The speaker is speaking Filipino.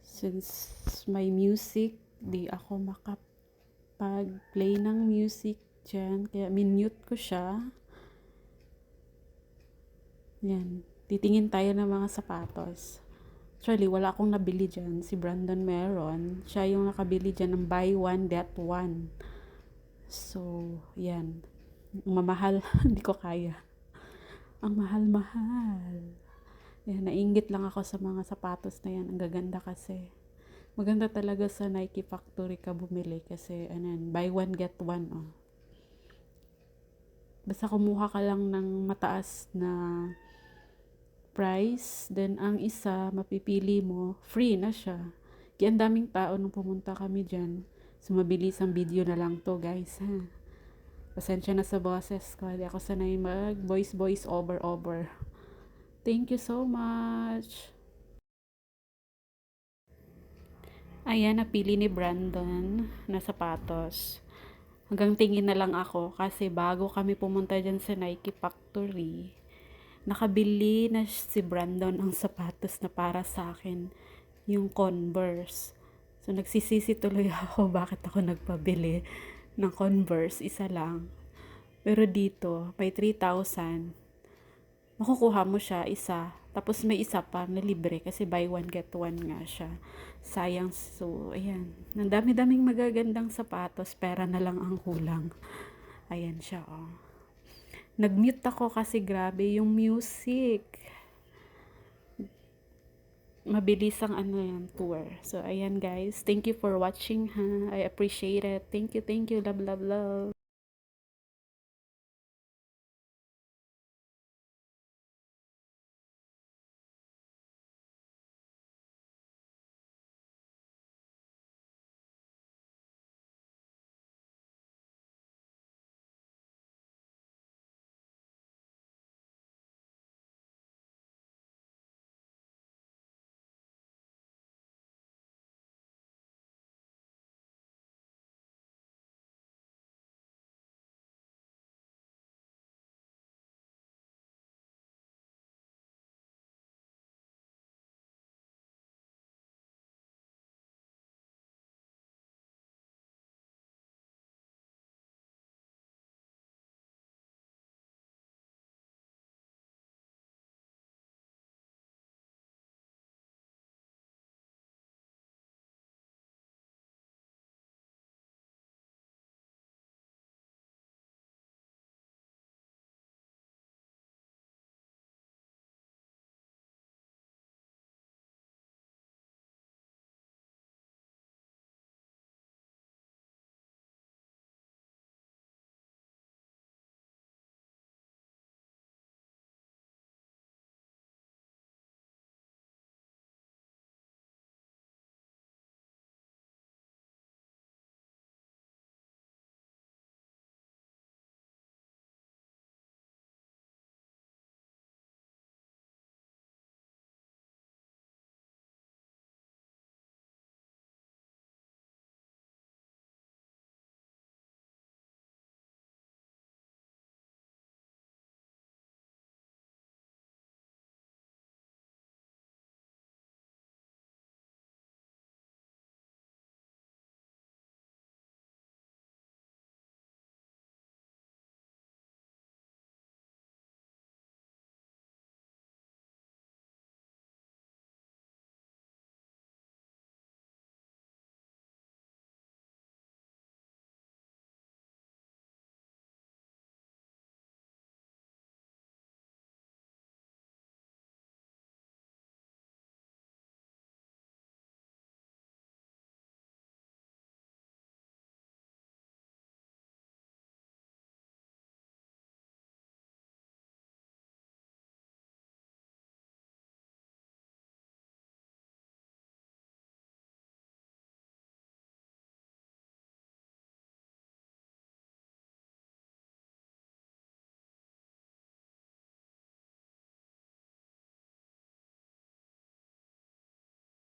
Since may music, di ako makapag-play ng music dyan. Kaya minute ko siya. Yan. Titingin tayo ng mga sapatos. Actually, wala akong nabili dyan. Si Brandon meron. Siya yung nakabili dyan ng buy one, get one. So, yan. Mamahal. Hindi ko kaya. Ang mahal-mahal. Yan, nainggit lang ako sa mga sapatos na yan. Ang gaganda kasi. Maganda talaga sa Nike Factory ka bumili kasi ano yan, buy one get one. Oh. Basta kumuha ka lang ng mataas na price, then ang isa mapipili mo, free na siya. Kaya ang daming tao nung pumunta kami dyan. So mabilis ang video na lang to guys ha. Pasensya na sa boses ko. Hindi ako sanay mag voice over. Thank you so much. Ayan, napili ni Brandon na sapatos. Hanggang tingin na lang ako kasi bago kami pumunta dyan sa Nike Factory, nakabili na si Brandon ang sapatos na para sa akin, yung Converse. So nagsisisi tuloy ako bakit ako nagpabili ng Converse, isa lang. Pero dito, may 3,000. Makukuha mo siya isa. Tapos may isa pa na libre kasi buy one get one nga siya. Sayang. So, ayan. Ang dami-daming magagandang sapatos. Pera na lang ang kulang. Ayan siya, oh. Nag-mute ako kasi grabe yung music. Mabilis ang ano yan, tour. So, ayan guys. Thank you for watching ha. I appreciate it. Thank you. Love.